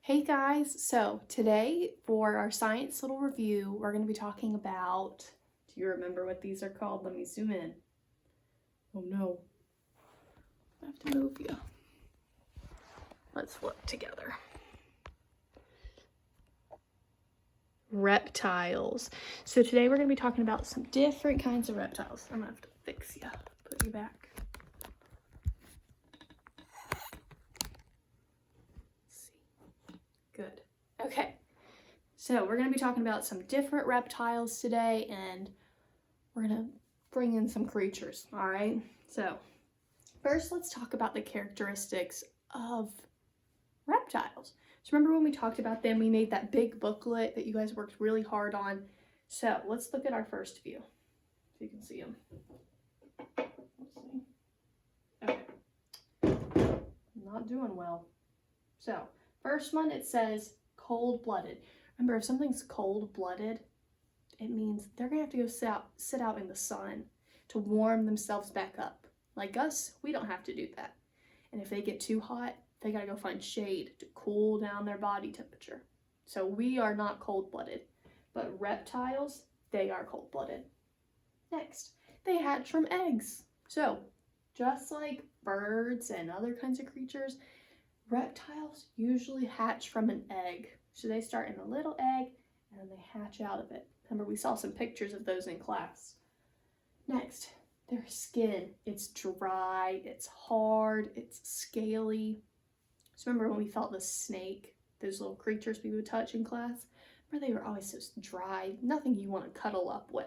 Hey guys, so today for our science little review, we're going to be talking about, do you remember what these are called? Let me zoom in. Oh no, I have to move you. Let's look together. Reptiles. So today we're going to be talking about some different kinds of reptiles. I'm going to have to fix you, put you back. Good. Okay, so we're going to be talking about some different reptiles today, and we're going to bring in some creatures, all right? So first, let's talk about the characteristics of reptiles. So remember when we talked about them, we made that big booklet that you guys worked really hard on. So let's look at our first view, so you can see them. Okay, not doing well. So first one, it says cold-blooded. Remember, if something's cold-blooded, it means they're gonna have to go sit out in the sun to warm themselves back up. Like us, we don't have to do that. And if they get too hot, they gotta go find shade to cool down their body temperature. So we are not cold-blooded, but reptiles, they are cold-blooded. Next, they hatch from eggs. So just like birds and other kinds of creatures, reptiles usually hatch from an egg. So they start in a little egg and then they hatch out of it. Remember, we saw some pictures of those in class. Next, their skin. It's dry, it's hard, it's scaly. So remember when we felt the snake, those little creatures we would touch in class? Remember, they were always so dry, nothing you want to cuddle up with.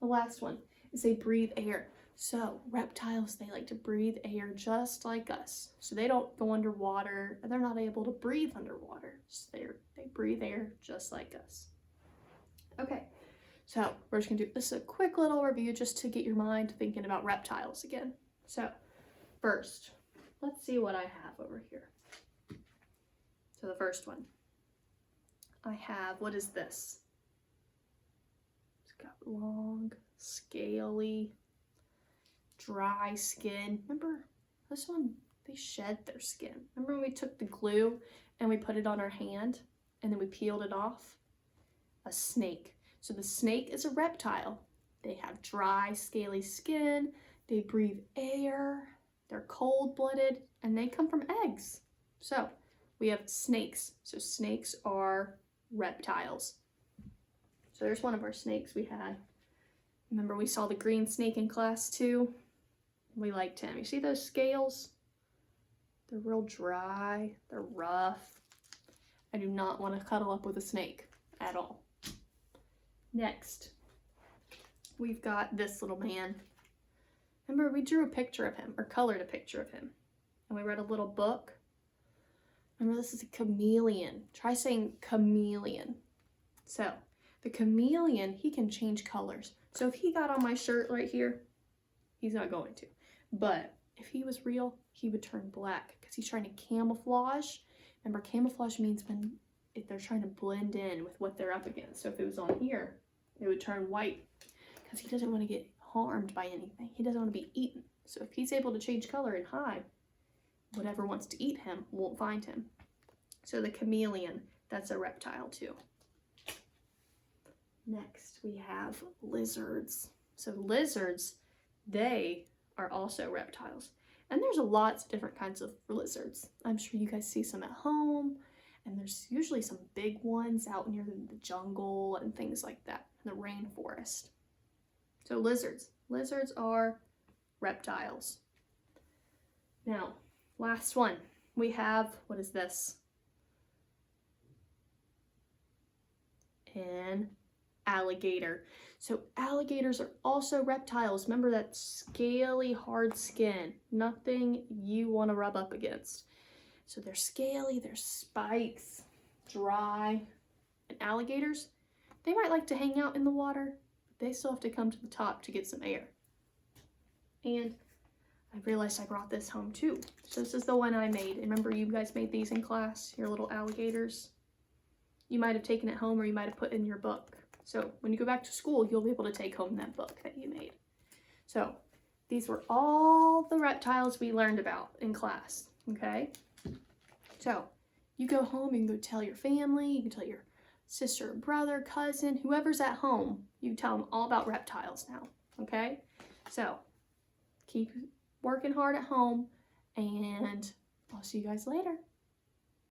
The last one is they breathe air. So reptiles, they like to breathe air just like us. So they don't go underwater, and they're not able to breathe underwater. So they breathe air just like us. Okay, so we're just gonna do this a quick little review just to get your mind thinking about reptiles again. So first, let's see what I have over here. So the first one, I have, what is this? It's got long, scaly, dry skin. Remember this one, they shed their skin. Remember when we took the glue and we put it on our hand and then we peeled it off? A snake. So the snake is a reptile. They have dry, scaly skin, they breathe air, they're cold-blooded, and they come from eggs. So we have snakes. So snakes are reptiles. So there's one of our snakes we had. Remember we saw the green snake in class too? We liked him. You see those scales? They're real dry, they're rough. I do not want to cuddle up with a snake at all. Next, we've got this little man. Remember, we drew a picture of him, or colored a picture of him, and we read a little book. Remember, this is a chameleon. Try saying chameleon. So, the chameleon, he can change colors. So if he got on my shirt right here, he's not going to. But if he was real, he would turn black because he's trying to camouflage. Remember, camouflage means when they're trying to blend in with what they're up against. So if it was on here, it would turn white because he doesn't want to get harmed by anything. He doesn't want to be eaten. So if he's able to change color and hide, whatever wants to eat him won't find him. So the chameleon, that's a reptile too. Next, we have lizards. So lizards, they are also reptiles. And there's lots of different kinds of lizards. I'm sure you guys see some at home. And there's usually some big ones out near the jungle and things like that, in the rainforest. So lizards. Lizards are reptiles. Now, last one. We have, what is this? An alligator. So alligators are also reptiles. Remember that scaly, hard skin. Nothing you want to rub up against. So they're scaly, they're spikes, dry. And alligators, they might like to hang out in the water, but they still have to come to the top to get some air. And I realized I brought this home too. So this is the one I made. Remember you guys made these in class, your little alligators? You might have taken it home or you might have put it in your book. So when you go back to school, you'll be able to take home that book that you made. So these were all the reptiles we learned about in class, okay? So You go home, you can go tell your family, you can tell your sister, brother, cousin, whoever's at home, you tell them all about reptiles now, okay? So, keep working hard at home, and I'll see you guys later.